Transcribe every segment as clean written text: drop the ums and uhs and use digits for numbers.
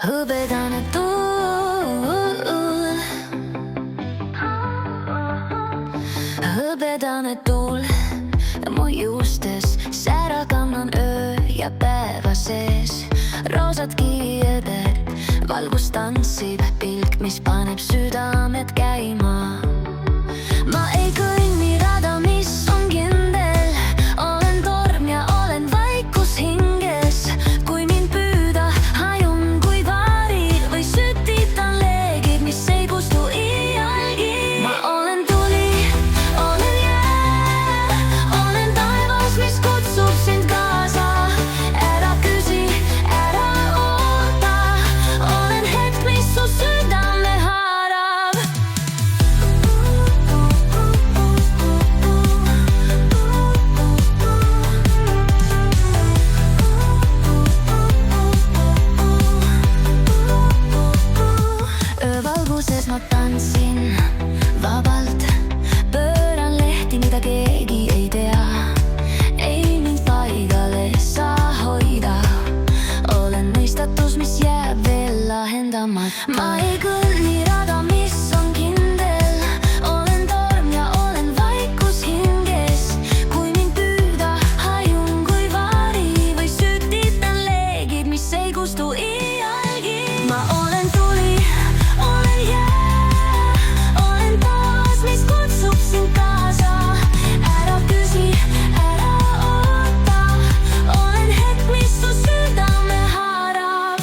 hõbedane tuul, hõbedane tuul mu juustes, säraga on öö ja päeva sees. Roosad kiieder, valgus tantsib, pilk, mis paneb südamed käima. Ma ei kõnni rada, mis on kindel, olen torm ja olen vaikus hinges. Kui mind püüda, hajun kui vari või sütitan leegid, mis ei kustu iialgi. Ma olen tuli, olen jää, olen taevas, mis kutsub sind kaasa. Ära küsi, ära oota, olen hetk, mis su südame haarab. Öövalguses ma tantsin vabalt, pööran lehti, mida keegi ei tea. Ei mind paigale saa hoida, olen mõistatus, mis jääb veel lahendama. Ma ei kõnni rada, mis on kindel, olen torm ja olen vaikus hinges. Kui mind püüda, hajun kui vari või sütitan leegid, mis ei kustu iialgi. Ma olen tuli, olen jää, olen taas, mis kutsub sind kaasa. Ära küsi, ära oota, olen hetk, mis su südame haarab.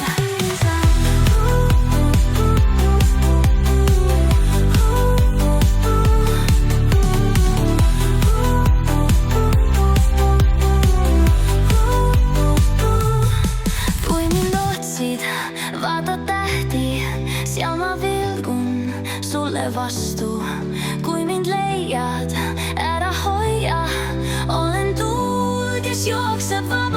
Kui mind otsid, vaata tähti, seal ma vilgun sulle vastu. Kui mind leiad, ära hoia, olen tuul, kes jookseb vabalt.